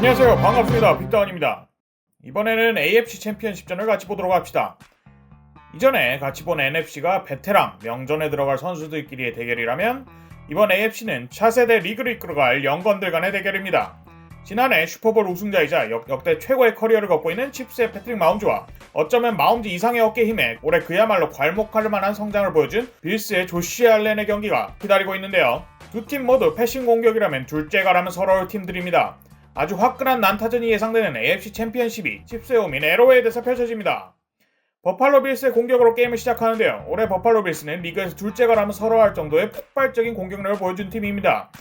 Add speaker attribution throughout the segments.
Speaker 1: 안녕하세요. 반갑습니다. 빅다운입니다. 이번에는 AFC 챔피언십전을 같이 보도록 합시다. 이전에 같이 본 NFC가 베테랑, 명전에 들어갈 선수들끼리의 대결이라면 이번 AFC는 차세대 리그를 이끌어갈 영건들 간의 대결입니다. 지난해 슈퍼볼 우승자이자 역대 최고의 커리어를 걷고 있는 칩스의 패트릭 마홈즈와 어쩌면 마홈즈 이상의 어깨 힘에 올해 그야말로 괄목할 만한 성장을 보여준 빌스의 조시 알렌의 경기가 기다리고 있는데요. 두 팀 모두 패싱 공격이라면 둘째가라면 서러울 팀들입니다. 아주 화끈한 난타전이 예상되는 AFC 챔피언십이 칩스의 홈인 에로웨이드에서 펼쳐집니다. 버팔로 빌스의 공격으로 게임을 시작하는데요. 올해 버팔로 빌스는 리그에서 둘째가라면 서러워할 정도의 폭발적인 공격력을 보여준 팀입니다.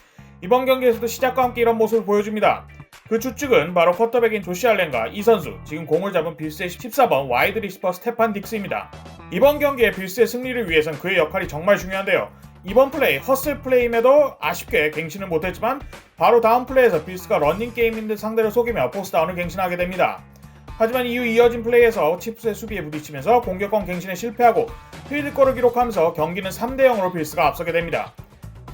Speaker 1: 이번 경기에서도 시작과 함께 이런 모습을 보여줍니다. 그 주축은 바로 쿼터백인 조시 알렌과 이 선수, 지금 공을 잡은 빌스의 14번 와이드 리시퍼 스테판 딕스입니다. 이번 경기에 빌스의 승리를 위해선 그의 역할이 정말 중요한데요. 이번 플레이, 허슬 플레이임에도 아쉽게 갱신을 못했지만 바로 다음 플레이에서 빌스가 런닝 게임인데 상대를 속이며 포스다운을 갱신하게 됩니다. 하지만 이후 이어진 플레이에서 칩스의 수비에 부딪히면서 공격권 갱신에 실패하고 필드골을 기록하면서 경기는 3대0으로 빌스가 앞서게 됩니다.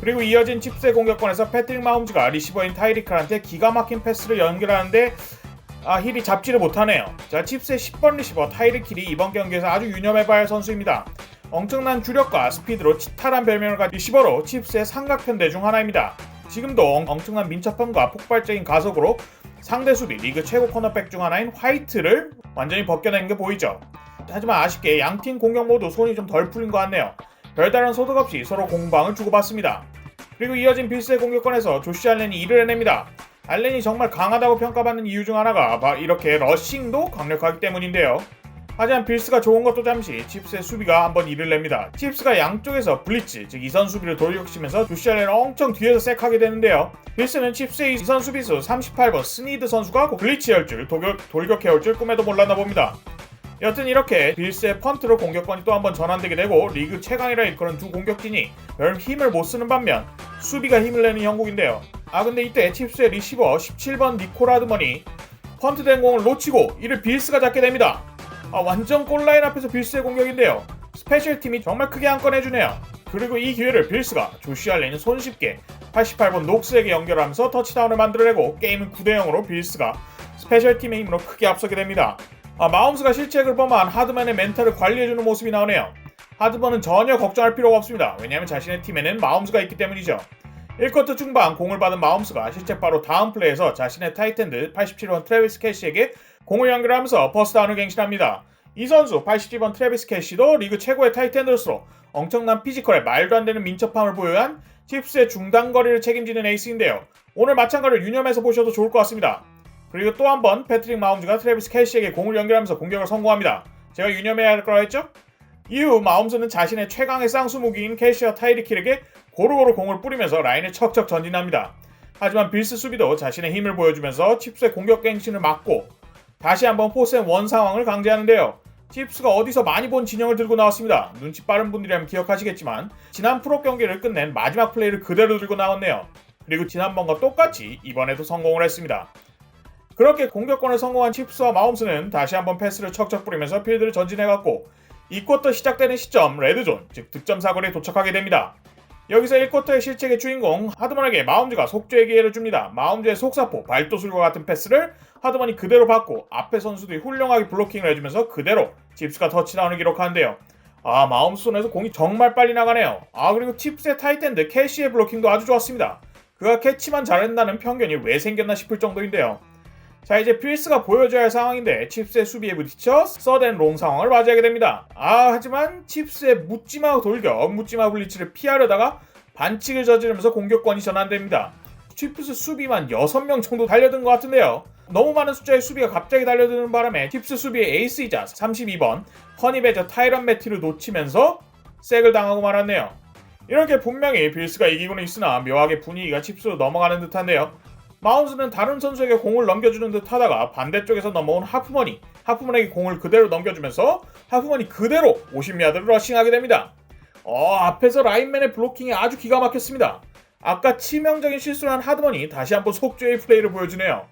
Speaker 1: 그리고 이어진 칩스의 공격권에서 패트릭 마홈즈가 리시버인 타이리클한테 기가 막힌 패스를 연결하는데 힐이 잡지를 못하네요. 자, 칩스의 10번 리시버 타이릭 힐이 이번 경기에서 아주 유념해봐야 할 선수입니다. 엄청난 주력과 스피드로 치탈한 별명을 가진 리시버로 칩스의 삼각편대 중 하나입니다. 지금도 엄청난 민첩함과 폭발적인 가속으로 상대 수비 리그 최고 코너백 중 하나인 화이트를 완전히 벗겨낸 게 보이죠. 하지만 아쉽게 양팀 공격 모두 손이 좀 덜 풀린 것 같네요. 별다른 소득 없이 서로 공방을 주고받습니다. 그리고 이어진 빌스의 공격권에서 조시 알렌이 이를 해냅니다. 알렌이 정말 강하다고 평가받는 이유 중 하나가 이렇게 러싱도 강력하기 때문인데요. 하지만 빌스가 좋은 것도 잠시 칩스의 수비가 한번 일을 냅니다. 칩스가 양쪽에서 블리츠, 즉 이선 수비를 돌격시면서 조시 알렌을 엄청 뒤에서 색하게 되는데요. 빌스는 칩스의 이선 수비수 38번 스니드 선수가 블리츠해올 줄, 돌격해올 줄 꿈에도 몰랐나 봅니다. 여튼 이렇게 빌스의 펀트로 공격권이 또 한번 전환되게 되고 리그 최강이라 일컬은 두 공격진이 별 힘을 못 쓰는 반면 수비가 힘을 내는 형국인데요. 근데 이때 칩스의 리시버 17번 니콜 하드먼이 펀트된 공을 놓치고 이를 빌스가 잡게 됩니다. 완전 골라인 앞에서 빌스의 공격인데요. 스페셜팀이 정말 크게 한 건 해주네요. 그리고 이 기회를 빌스가 조시 알렌이 손쉽게 88번 녹스에게 연결하면서 터치다운을 만들어내고 게임은 9대0으로 빌스가 스페셜팀의 힘으로 크게 앞서게 됩니다. 마홈스가 실책을 범한 하드먼의 멘탈을 관리해주는 모습이 나오네요. 하드먼은 전혀 걱정할 필요가 없습니다. 왜냐하면 자신의 팀에는 마홈스가 있기 때문이죠. 1쿼터 중반 공을 받은 마홈스가 실책 바로 다음 플레이에서 자신의 타이트엔드 87번 트래비스 캐시에게 공을 연결하면서 퍼스트다운을 갱신합니다. 이 선수 87번 트래비스 캐시도 리그 최고의 타이트엔드로서 엄청난 피지컬에 말도 안 되는 민첩함을 보유한 칩스의 중단거리를 책임지는 에이스인데요. 오늘 마찬가지로 유념해서 보셔도 좋을 것 같습니다. 그리고 또 한 번 패트릭 마홈즈가 트래비스 캐시에게 공을 연결하면서 공격을 성공합니다. 제가 유념해야 할 거라 했죠? 이후 마홈즈는 자신의 최강의 쌍수 무기인 캐시와 타이리킬에게 고루고루 공을 뿌리면서 라인을 척척 전진합니다. 하지만 빌스 수비도 자신의 힘을 보여주면서 칩스의 공격 갱신을 막고 다시 한번 포스앤원 상황을 강제하는데요. 칩스가 어디서 많이 본 진영을 들고 나왔습니다. 눈치 빠른 분들이라면 기억하시겠지만 지난 프로 경기를 끝낸 마지막 플레이를 그대로 들고 나왔네요. 그리고 지난번과 똑같이 이번에도 성공을 했습니다. 그렇게 공격권을 성공한 칩스와 마홈스는 다시 한번 패스를 척척 뿌리면서 필드를 전진해갔고 2쿼터 시작되는 시점 레드존, 즉 득점 사거리에 도착하게 됩니다. 여기서 1쿼터의 실책의 주인공 하드먼에게 마홈즈가 속죄의 기회를 줍니다. 마홈즈의 속사포, 발도술과 같은 패스를 하드먼이 그대로 받고 앞에 선수들이 훌륭하게 블로킹을 해주면서 그대로 칩스가 터치다운을 기록하는데요. 마홈스 손에서 공이 정말 빨리 나가네요. 그리고 칩스의 타이트엔드 캐시의 블로킹도 아주 좋았습니다. 그가 캐치만 잘한다는 편견이 왜 생겼나 싶을 정도인데요. 자, 이제 필스가 보여줘야 할 상황인데 칩스의 수비에 부딪혀 서드앤롱 상황을 맞이하게 됩니다. 하지만 칩스의 묻지마 돌격, 묻지마 블리츠를 피하려다가 반칙을 저지르면서 공격권이 전환됩니다. 칩스 수비만 6명 정도 달려든 것 같은데요. 너무 많은 숫자의 수비가 갑자기 달려드는 바람에 칩스 수비의 에이스이자 32번 허니베저 타이런 매티를 놓치면서 색을 당하고 말았네요. 이렇게 분명히 빌스가 이기고는 있으나 묘하게 분위기가 칩스로 넘어가는 듯한데요. 마홈스는 다른 선수에게 공을 넘겨주는 듯 하다가 반대쪽에서 넘어온 하프먼에게 공을 그대로 넘겨주면서 하프먼이 그대로 50야드를 러싱하게 됩니다. 앞에서 라인맨의 블로킹이 아주 기가 막혔습니다. 아까 치명적인 실수를 한 하드먼이 다시 한번 속죄의 플레이를 보여주네요.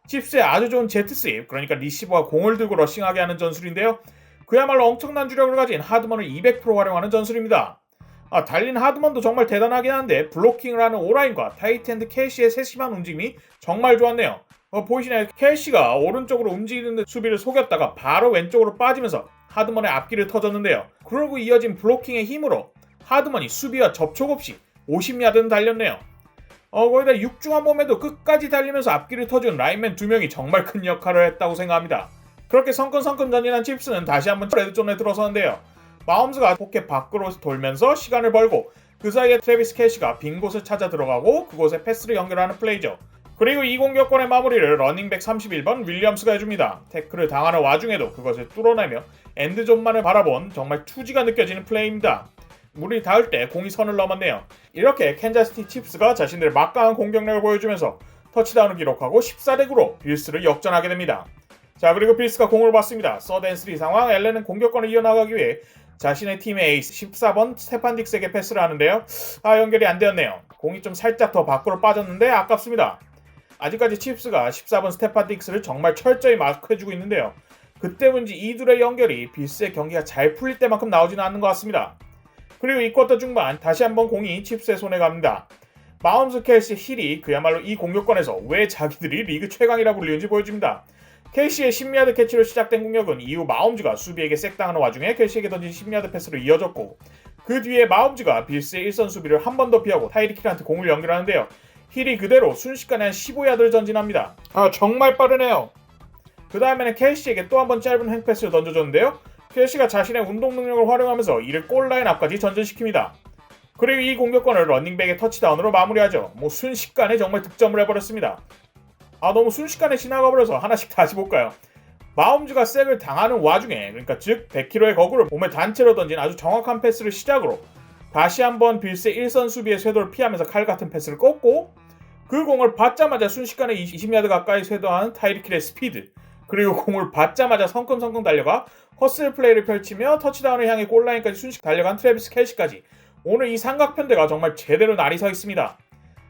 Speaker 1: 칩스의 아주 좋은 제트스윕, 그러니까 리시버가 공을 들고 러싱하게 하는 전술인데요. 그야말로 엄청난 주력을 가진 하드먼을 200% 활용하는 전술입니다. 달린 하드먼도 정말 대단하긴 한데 블로킹을 하는 오라인과 타이트엔드 캐시의 세심한 움직임이 정말 좋았네요. 보이시나요? 켈시가 오른쪽으로 움직이는 수비를 속였다가 바로 왼쪽으로 빠지면서 하드먼의 앞길을 터졌는데요. 그러고 이어진 블로킹의 힘으로 하드먼이 수비와 접촉 없이 50야드는 달렸네요. 거기다 육중한 몸에도 끝까지 달리면서 앞길을 터준 라인맨 2명이 정말 큰 역할을 했다고 생각합니다. 그렇게 성큼성큼 전진한 칩스는 다시 한번 레드존에 들어서는데요. 마홈스가 포켓 밖으로 돌면서 시간을 벌고 그 사이에 트래비스 켈시가 빈 곳을 찾아 들어가고 그곳에 패스를 연결하는 플레이죠. 그리고 이 공격권의 마무리를 러닝백 31번 윌리엄스가 해줍니다. 태클을 당하는 와중에도 그것을 뚫어내며 엔드존만을 바라본 정말 투지가 느껴지는 플레이입니다. 물이 닿을 때 공이 선을 넘었네요. 이렇게 캔자스시티 칩스가 자신들의 막강한 공격력을 보여주면서 터치다운을 기록하고 14대9로 빌스를 역전하게 됩니다. 자, 그리고 빌스가 공을 받습니다. 서드&3 상황. 엘렌은 공격권을 이어나가기 위해 자신의 팀의 에이스 14번 스테판 딕스에게 패스를 하는데요. 연결이 안 되었네요. 공이 좀 살짝 더 밖으로 빠졌는데 아깝습니다. 아직까지 칩스가 14번 스테판 딕스를 정말 철저히 마크해주고 있는데요. 그때문인지 이 둘의 연결이 빌스의 경기가 잘 풀릴 때만큼 나오지는 않는 것 같습니다. 그리고 이 쿼터 중반 다시 한번 공이 칩스의 손에 갑니다. 마홈스, 켈시, 힐이 그야말로 이 공격권에서 왜 자기들이 리그 최강이라 불리는지 보여줍니다. 켈시의 10야드 캐치로 시작된 공격은 이후 마홈즈가 수비에게 색당하는 와중에 켈시에게 던진 10야드 패스로 이어졌고 그 뒤에 마홈즈가 빌스의 일선 수비를 한 번 더 피하고 타이릭 힐한테 공을 연결하는데요. 힐이 그대로 순식간에 한 15야드를 전진합니다. 정말 빠르네요. 그 다음에는 켈시에게 또 한 번 짧은 횡패스를 던져줬는데요. 켈시가 자신의 운동 능력을 활용하면서 이를 골라인 앞까지 전진시킵니다. 그리고 이 공격권을 러닝백의 터치다운으로 마무리하죠. 순식간에 정말 득점을 해버렸습니다. 너무 순식간에 지나가버려서 하나씩 다시 볼까요? 마홈즈가 색을 당하는 와중에, 그러니까 즉 100kg의 거구를 몸에 단체로 던진 아주 정확한 패스를 시작으로 다시 한번 빌스의 일선 수비의 쇄도를 피하면서 칼 같은 패스를 꽂고 그 공을 받자마자 순식간에 20야드 가까이 쇄도하는 타이릭 힐의 스피드, 그리고 공을 받자마자 성큼성큼 달려가 허슬 플레이를 펼치며 터치다운을 향해 골라인까지 순식 달려간 트래비스 켈시까지 오늘 이 삼각편대가 정말 제대로 날이 서 있습니다.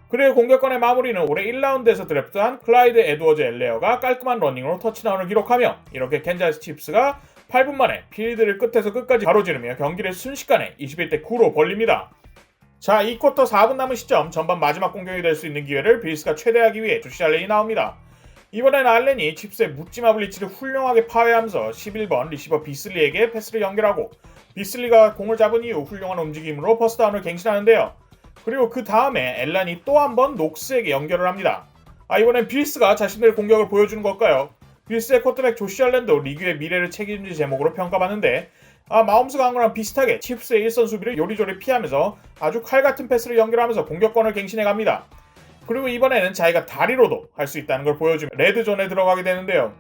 Speaker 1: 그리고 공격권의 마무리는 올해 1라운드에서 드래프트한 클라이드 에드워즈 엘레어가 깔끔한 러닝으로 터치다운을 기록하며 이렇게 캔자스 칩스가 8분 만에 필드를 끝에서 끝까지 가로지르며 경기를 순식간에 21대9로 벌립니다. 자, 이 쿼터 4분 남은 시점 전반 마지막 공격이 될 수 있는 기회를 빌스가 최대하기 위해 조시 알렌이 나옵니다. 이번엔 알렌이 칩스의 묻지마 블리츠를 훌륭하게 파괴하면서 11번 리시버 비슬리에게 패스를 연결하고 비슬리가 공을 잡은 이후 훌륭한 움직임으로 퍼스트다운을 갱신하는데요. 그리고 그 다음에 엘란이 또 한 번 녹스에게 연결을 합니다. 이번엔 빌스가 자신들의 공격을 보여주는 걸까요? 빌스의 쿼터백 조시 알렌도 리그의 미래를 책임질 제목으로 평가받는데 마홈스가 한 거랑 비슷하게 칩스의 일선 수비를 요리조리 피하면서 아주 칼같은 패스를 연결하면서 공격권을 갱신해갑니다. 그리고 이번에는 자기가 다리로도 할 수 있다는 걸 보여주며 레드존에 들어가게 되는데요.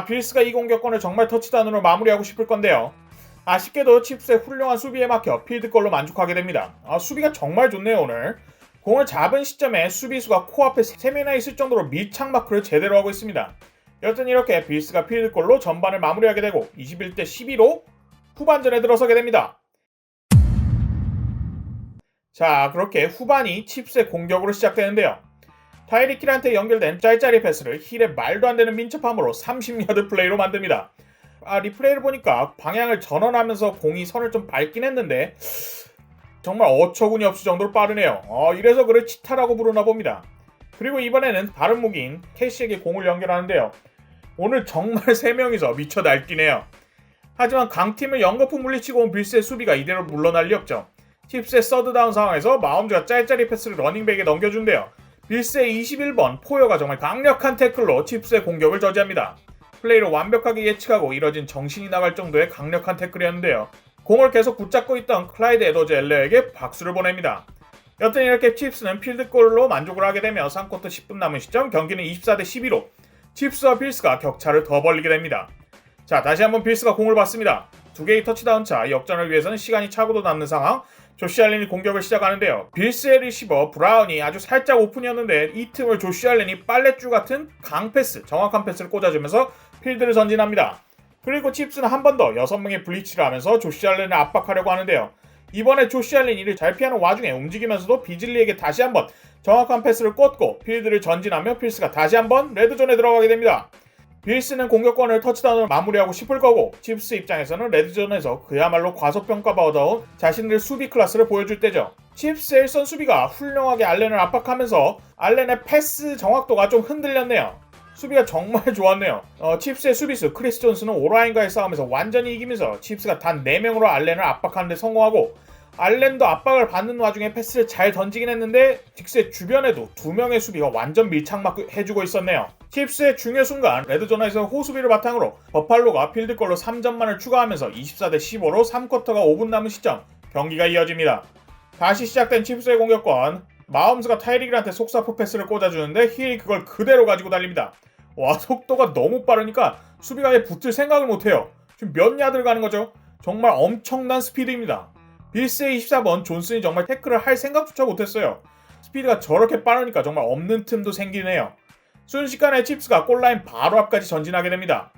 Speaker 1: 빌스가 이 공격권을 정말 터치다운으로 마무리하고 싶을 건데요. 아쉽게도 칩스의 훌륭한 수비에 막혀 필드골로 만족하게 됩니다. 수비가 정말 좋네요 오늘. 공을 잡은 시점에 수비수가 코앞에 3명이나 있을 정도로 밀착 마크를 제대로 하고 있습니다. 여튼 이렇게 빌스가 필드골로 전반을 마무리하게 되고 21대12로 후반전에 들어서게 됩니다. 자, 그렇게 후반이 칩스의 공격으로 시작되는데요. 타이릭 힐한테 연결된 짤짤이 패스를 힐의 말도 안 되는 민첩함으로 30야드 플레이로 만듭니다. 리플레이를 보니까 방향을 전환하면서 공이 선을 좀 밟긴 했는데 정말 어처구니 없을 정도로 빠르네요. 이래서 그를 치타라고 부르나 봅니다. 그리고 이번에는 다른 무기인 캐시에게 공을 연결하는데요. 오늘 정말 3명이서 미쳐 날뛰네요. 하지만 강팀을 연거푸 물리치고 온 빌스의 수비가 이대로 물러날 리 없죠. 칩스의 서드다운 상황에서 마홈즈가 짤짤이 패스를 러닝백에 넘겨준대요. 빌스의 21번 포여가 정말 강력한 태클로 칩스의 공격을 저지합니다. 플레이를 완벽하게 예측하고 이뤄진 정신이 나갈 정도의 강력한 태클이었는데요. 공을 계속 붙잡고 있던 클라이드 에드워즈 엘레어에게 박수를 보냅니다. 여튼 이렇게 칩스는 필드골로 만족을 하게 되며 3쿼터 10분 남은 시점 경기는 24대12로 칩스와 빌스가 격차를 더 벌리게 됩니다. 자, 다시 한번 빌스가 공을 받습니다. 2개의 터치다운 차, 역전을 위해서는 시간이 차고도 남는 상황. 조시 알렌이 공격을 시작하는데요. 빌스의 리시버 브라운이 아주 살짝 오픈이었는데 이 틈을 조시 알렌이 빨랫줄 같은 강패스, 정확한 패스를 꽂아주면서 필드를 전진합니다. 그리고 칩스는 한 번 더 6명의 블리치를 하면서 조시 알렌을 압박하려고 하는데요. 이번에 조시 알렌이 이를 잘 피하는 와중에 움직이면서도 비즐리에게 다시 한번 정확한 패스를 꽂고 필드를 전진하며 필스가 다시 한번 레드존에 들어가게 됩니다. 빌스는 공격권을 터치다운으로 마무리하고 싶을 거고 칩스 입장에서는 레드존에서 그야말로 과소평가받아온 자신들의 수비 클래스를 보여줄 때죠. 칩스의 일선 수비가 훌륭하게 알렌을 압박하면서 알렌의 패스 정확도가 좀 흔들렸네요. 수비가 정말 좋았네요. 칩스의 수비수 크리스 존스는 오라인과의 싸움에서 완전히 이기면서 칩스가 단 4명으로 알렌을 압박하는 데 성공하고, 알렌도 압박을 받는 와중에 패스를 잘 던지긴 했는데 딕스의 주변에도 2명의 수비가 완전 밀착막 해주고 있었네요. 칩스의 중요 순간 레드존에서 호수비를 바탕으로 버팔로가 필드골로 3점만을 추가하면서 24대 15로 3쿼터가 5분 남은 시점 경기가 이어집니다. 다시 시작된 칩스의 공격권, 마홈스가 타이릭한테 속사포 패스를 꽂아주는데 힐이 그걸 그대로 가지고 달립니다. 와, 속도가 너무 빠르니까 수비가 아예 붙을 생각을 못해요. 지금 몇 야드를 가는 거죠? 정말 엄청난 스피드입니다. 빌스의 24번 존슨이 정말 태클을 할 생각조차 못했어요. 스피드가 저렇게 빠르니까 정말 없는 틈도 생기네요. 순식간에 칩스가 골라인 바로 앞까지 전진하게 됩니다.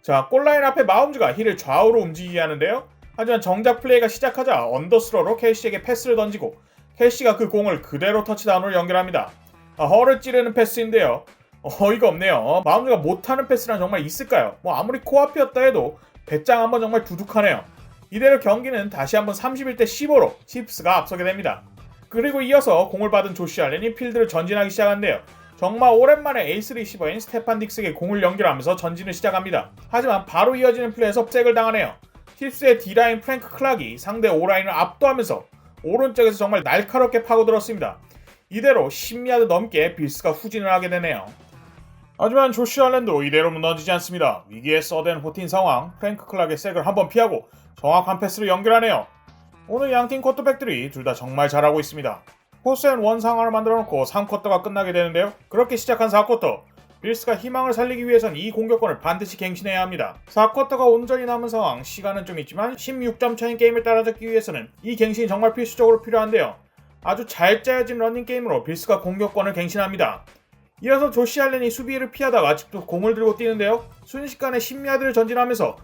Speaker 1: 자, 골라인 앞에 마홈즈가 힐을 좌우로 움직이게 하는데요. 하지만 정작 플레이가 시작하자 언더스로로 캐시에게 패스를 던지고 캐시가 그 공을 그대로 터치다운으로 연결합니다. 허를 찌르는 패스인데요. 어이가 없네요. 마홈즈가 못하는 패스란 정말 있을까요? 아무리 코앞이었다 해도 배짱 한번 정말 두둑하네요. 이대로 경기는 다시 한번 31대 15로 칩스가 앞서게 됩니다. 그리고 이어서 공을 받은 조시 알렌이 필드를 전진하기 시작한대요. 정말 오랜만에 에이스 리시버인 스테판 딕스에게 공을 연결하면서 전진을 시작합니다. 하지만 바로 이어지는 플레이에서 잭을 당하네요. 칩스의 D라인 프랭크 클락이 상대 O라인을 압도하면서 오른쪽에서 정말 날카롭게 파고들었습니다. 이대로 10야드 넘게 빌스가 후진을 하게 되네요. 하지만 조시 알렌도 이대로 무너지지 않습니다. 위기의 서든 호틴 상황, 프랭크 클락의 색을 한번 피하고 정확한 패스를 연결하네요. 오늘 양팀 쿼터백들이 둘 다 정말 잘하고 있습니다. 포스앤원 상황을 만들어놓고 3쿼터가 끝나게 되는데요. 그렇게 시작한 4쿼터, 빌스가 희망을 살리기 위해선 이 공격권을 반드시 갱신해야 합니다. 4쿼터가 온전히 남은 상황, 시간은 좀 있지만 16점 차인 게임을 따라잡기 위해서는 이 갱신이 정말 필수적으로 필요한데요. 아주 잘 짜여진 러닝 게임으로 빌스가 공격권을 갱신합니다. 이어서 조시 알렌이 수비를 피하다가 아직도 공을 들고 뛰는데요. 순식간에 10야드를 전진하면서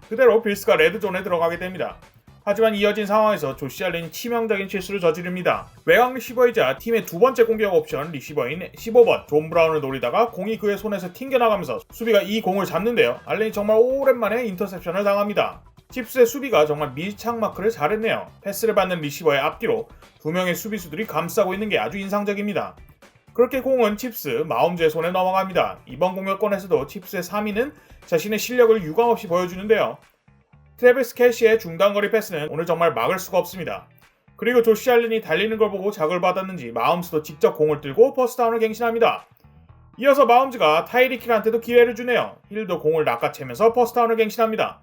Speaker 1: 그대로 빌스가 레드존에 들어가게 됩니다. 하지만 이어진 상황에서 조시 알렌이 치명적인 실수를 저지릅니다. 외곽 리시버이자 팀의 두 번째 공격 옵션 리시버인 15번 존 브라운을 노리다가 공이 그의 손에서 튕겨나가면서 수비가 이 공을 잡는데요. 알렌이 정말 오랜만에 인터셉션을 당합니다. 칩스의 수비가 정말 밀착 마크를 잘했네요. 패스를 받는 리시버의 앞뒤로 2명의 수비수들이 감싸고 있는 게 아주 인상적입니다. 그렇게 공은 칩스 마홈즈의 손에 넘어갑니다. 이번 공격권에서도 칩스의 3위는 자신의 실력을 유감없이 보여주는데요. 트래비스 켈시의 중단거리 패스는 오늘 정말 막을 수가 없습니다. 그리고 조시 알렌이 달리는 걸 보고 자극을 받았는지 마홈즈도 직접 공을 들고 퍼스트다운을 갱신합니다. 이어서 마홈즈가 타이릭 힐한테도 기회를 주네요. 힐도 공을 낚아채면서 퍼스트다운을 갱신합니다.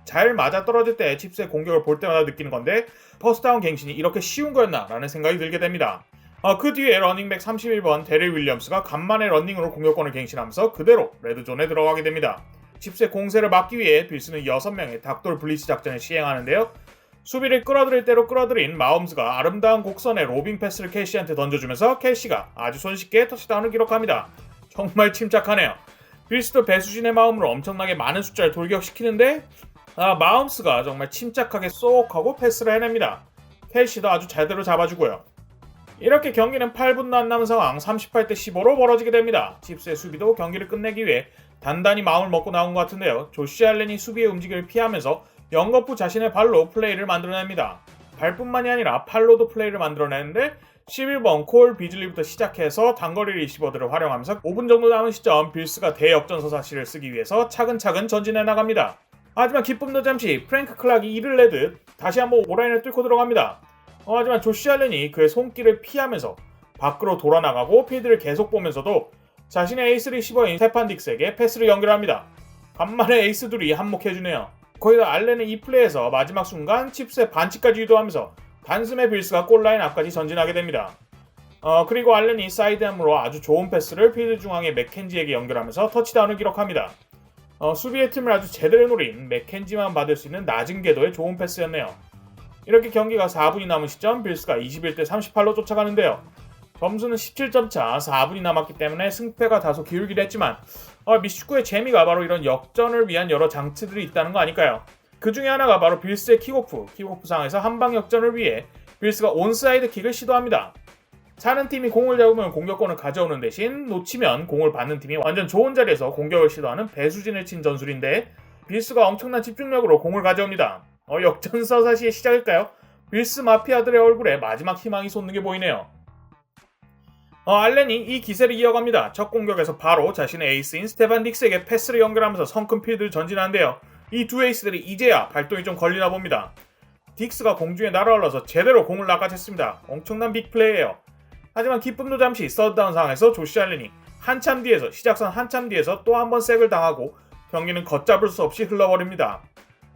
Speaker 1: 잘 맞아떨어질 때 칩스의 공격을 볼 때마다 느끼는 건데 퍼스트다운 갱신이 이렇게 쉬운 거였나 라는 생각이 들게 됩니다. 그 뒤에 러닝백 31번 데릴 윌리엄스가 간만에 러닝으로 공격권을 갱신하면서 그대로 레드존에 들어가게 됩니다. 칩스의 공세를 막기 위해 빌스는 6명의 닥돌 블리츠 작전을 시행하는데요. 수비를 끌어들일 대로 끌어들인 마홈즈가 아름다운 곡선의 로빙 패스를 캐시한테 던져주면서 캐시가 아주 손쉽게 터치다운을 기록합니다. 정말 침착하네요. 빌스도 배수진의 마음으로 엄청나게 많은 숫자를 돌격시키는데 마홈스가 정말 침착하게 쏙 하고 패스를 해냅니다. 캐시도 아주 제대로 잡아주고요. 이렇게 경기는 8분도 안 남은 상황 38대 15로 벌어지게 됩니다. 칩스의 수비도 경기를 끝내기 위해 단단히 마음을 먹고 나온 것 같은데요. 조시 알렌이 수비의 움직임을 피하면서 연거푸 자신의 발로 플레이를 만들어냅니다. 발뿐만이 아니라 팔로도 플레이를 만들어내는데 11번 콜 비즐리부터 시작해서 단거리 리시버들을 활용하면서 5분 정도 남은 시점 빌스가 대역전서 사실을 쓰기 위해서 차근차근 전진해 나갑니다. 하지만 기쁨도 잠시 프랭크 클락이 이를 내듯 다시 한번 오라인을 뚫고 들어갑니다. 하지만 조시 알렌이 그의 손길을 피하면서 밖으로 돌아나가고 필드를 계속 보면서도 자신의 에이스 리시버인 스테판 딕스에게 패스를 연결합니다. 간만에 에이스 둘이 한몫해주네요. 거기다 알렌은 이 플레이에서 마지막 순간 칩스의 반칙까지 유도하면서 단숨에 빌스가 골라인 앞까지 전진하게 됩니다. 그리고 알렌이 사이드암으로 아주 좋은 패스를 필드 중앙의 맥켄지에게 연결하면서 터치다운을 기록합니다. 수비의 틈을 아주 제대로 노린 맥켄지만 받을 수 있는 낮은 궤도의 좋은 패스였네요. 이렇게 경기가 4분이 남은 시점 빌스가 21대 38로 쫓아가는데요. 점수는 17점 차 4분이 남았기 때문에 승패가 다소 기울기도 했지만 미식구의 재미가 바로 이런 역전을 위한 여러 장치들이 있다는 거 아닐까요? 그 중에 하나가 바로 빌스의 킥오프 상황에서 한방 역전을 위해 빌스가 온사이드 킥을 시도합니다. 차는 팀이 공을 잡으면 공격권을 가져오는 대신 놓치면 공을 받는 팀이 완전 좋은 자리에서 공격을 시도하는 배수진을 친 전술인데 빌스가 엄청난 집중력으로 공을 가져옵니다. 역전서 사시의 시작일까요? 빌스 마피아들의 얼굴에 마지막 희망이 솟는 게 보이네요. 알렌이 이 기세를 이어갑니다. 첫 공격에서 바로 자신의 에이스인 스테판 딕스에게 패스를 연결하면서 성큼 필드를 전진하는데요. 이 두 에이스들이 이제야 발동이 좀 걸리나 봅니다. 딕스가 공중에 날아올라서 제대로 공을 낚아챘습니다. 엄청난 빅플레이예요. 하지만 기쁨도 잠시 서드다운 상황에서 조시 알렌이 시작선 한참 뒤에서 또 한 번 색을 당하고 경기는 걷잡을 수 없이 흘러버립니다.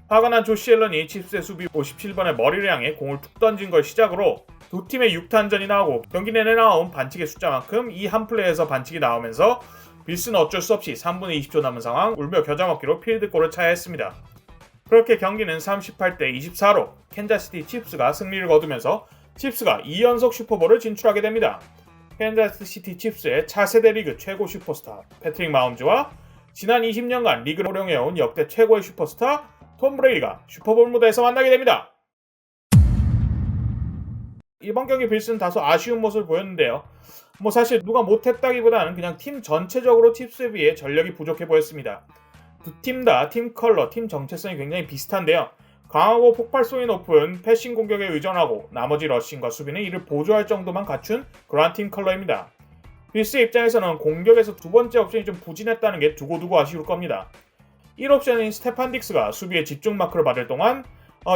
Speaker 1: 화가 난 조시 앨런이 칩스의 수비 57번의 머리를 향해 공을 툭 던진 걸 시작으로 두 팀의 6타전이 나오고 경기 내내 나온 반칙의 숫자만큼 이 한 플레이에서 반칙이 나오면서 빌스는 어쩔 수 없이 3분의 20초 남은 상황 울며 겨자 먹기로 필드골을 차야 했습니다. 그렇게 경기는 38대 24로 캔자스시티 칩스가 승리를 거두면서 칩스가 2연속 슈퍼볼을 진출하게 됩니다. 캔자스시티 칩스의 차세대 리그 최고 슈퍼스타 패트릭 마홈즈와 지난 20년간 리그를 호령해온 역대 최고의 슈퍼스타 톰 브레이가 슈퍼볼 무대에서 만나게 됩니다. 이번 경기 빌스는 다소 아쉬운 모습을 보였는데요. 사실 누가 못했다기보다는 그냥 팀 전체적으로 칩스에 비해 전력이 부족해 보였습니다. 두 팀 다 팀 컬러, 팀 정체성이 굉장히 비슷한데요. 강하고 폭발성이 높은 패싱 공격에 의존하고 나머지 러싱과 수비는 이를 보조할 정도만 갖춘 그러한 팀 컬러입니다. 빌스의 입장에서는 공격에서 두 번째 옵션이 좀 부진했다는 게 두고두고 아쉬울 겁니다. 1옵션인 스테판 딕스가 수비에 집중 마크를 받을 동안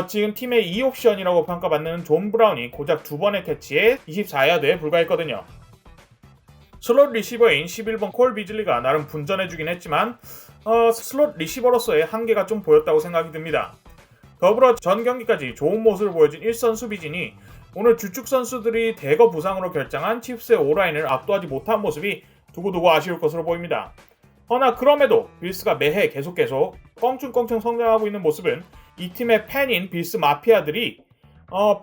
Speaker 1: 지금 팀의 2옵션이라고 평가받는 존 브라운이 고작 두 번의 캐치에 24야드에 불과했거든요. 슬롯 리시버인 11번 콜 비즐리가 나름 분전해주긴 했지만 슬롯 리시버로서의 한계가 좀 보였다고 생각이 듭니다. 더불어 전 경기까지 좋은 모습을 보여준 1선 수비진이 오늘 주축 선수들이 대거 부상으로 결장한 칩스의 오라인을 압도하지 못한 모습이 두고두고 아쉬울 것으로 보입니다. 허나 그럼에도 빌스가 매해 계속 껑충껑충 성장하고 있는 모습은 이 팀의 팬인 빌스 마피아들이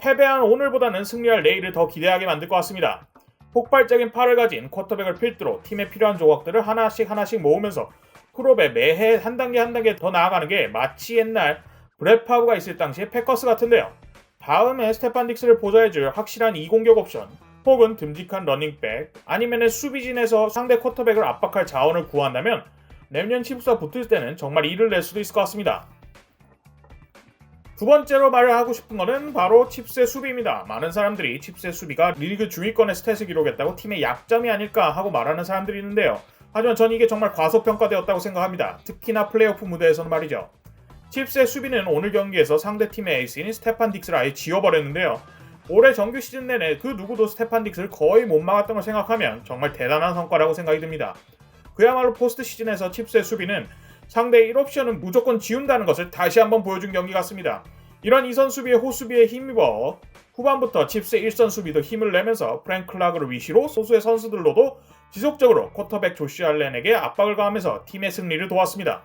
Speaker 1: 패배한 오늘보다는 승리할 내일을 더 기대하게 만들 것 같습니다. 폭발적인 팔을 가진 쿼터백을 필두로 팀에 필요한 조각들을 하나씩 모으면서 프롭에 매해 한 단계 더 나아가는 게 마치 옛날 브렛 파브가 있을 당시의 패커스 같은데요. 다음에 스테판 딕스를 보좌해줄 확실한 2공격 옵션 혹은 듬직한 러닝백 아니면 수비진에서 상대 쿼터백을 압박할 자원을 구한다면 내년 칩스와 붙을 때는 정말 일을 낼 수도 있을 것 같습니다. 두 번째로 말을 하고 싶은 것은 바로 칩스의 수비입니다. 많은 사람들이 칩스의 수비가 리그 중위권의 스탯을 기록했다고 팀의 약점이 아닐까 하고 말하는 사람들이 있는데요. 하지만 전 이게 정말 과소평가되었다고 생각합니다. 특히나 플레이오프 무대에서는 말이죠. 칩스의 수비는 오늘 경기에서 상대팀의 에이스인 스테판 딕스를 아예 지워버렸는데요. 올해 정규 시즌 내내 그 누구도 스테판 딕스를 거의 못 막았던 걸 생각하면 정말 대단한 성과라고 생각이 듭니다. 그야말로 포스트 시즌에서 칩스의 수비는 상대 1옵션은 무조건 지운다는 것을 다시 한번 보여준 경기 같습니다. 이런 2선 수비의 호수비에 힘입어 후반부터 칩스의 1선 수비도 힘을 내면서 프랭크 클라그를 위시로 소수의 선수들로도 지속적으로 쿼터백 조시 알렌에게 압박을 가하면서 팀의 승리를 도왔습니다.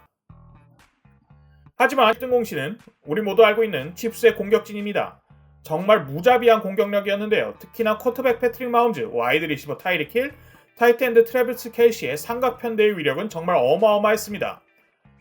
Speaker 1: 하지만 1등 공신은 우리 모두 알고 있는 칩스의 공격진입니다. 정말 무자비한 공격력이었는데요. 특히나 쿼터백 패트릭 마홈즈, 와이드 리시버 타이릭 힐, 타이트엔드 트래비스 켈시의 삼각편대의 위력은 정말 어마어마했습니다.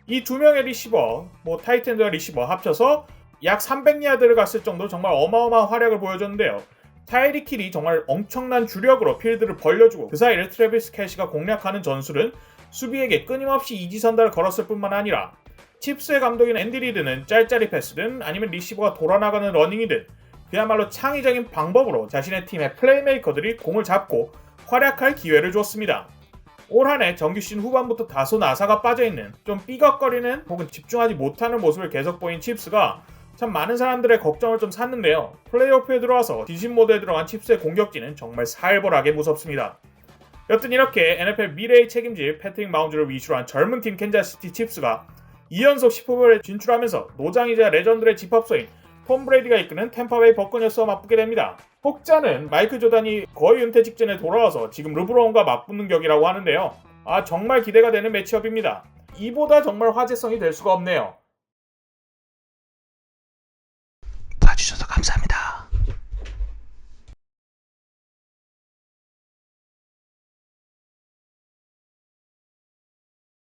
Speaker 1: 이 두 명의 리시버, 타이트엔드와 리시버 합쳐서 약 300야드를 갔을 정도로 정말 어마어마한 활약을 보여줬는데요. 타이릭 힐이 정말 엄청난 주력으로 필드를 벌려주고 그 사이를 트래비스 켈시가 공략하는 전술은 수비에게 끊임없이 이지선다를 걸었을 뿐만 아니라 칩스의 감독인 앤디 리드는 짤짤이 패스든 아니면 리시버가 돌아나가는 러닝이든 그야말로 창의적인 방법으로 자신의 팀의 플레이메이커들이 공을 잡고 활약할 기회를 줬습니다. 올 한해 정규 시즌 후반부터 다소 나사가 빠져있는 좀 삐걱거리는 혹은 집중하지 못하는 모습을 계속 보인 칩스가 참 많은 사람들의 걱정을 좀 샀는데요. 플레이오프에 들어와서 디신 모드에 들어간 칩스의 공격진은 정말 살벌하게 무섭습니다. 여튼 이렇게 NFL 미래의 책임질 패트릭 마홈즈를 위주로 한 젊은 팀 캔자스시티 칩스가 2연속 슈퍼볼에 진출하면서 노장이자 레전드의 집합소인 톰 브레이디가 이끄는 템파베이 버커니어스와 맞붙게 됩니다. 혹자는 마이클 조단이 거의 은퇴 직전에 돌아와서 지금 르브론과 맞붙는 격이라고 하는데요. 정말 기대가 되는 매치업입니다. 이보다 정말 화제성이 될 수가 없네요.
Speaker 2: 봐주셔서 감사합니다.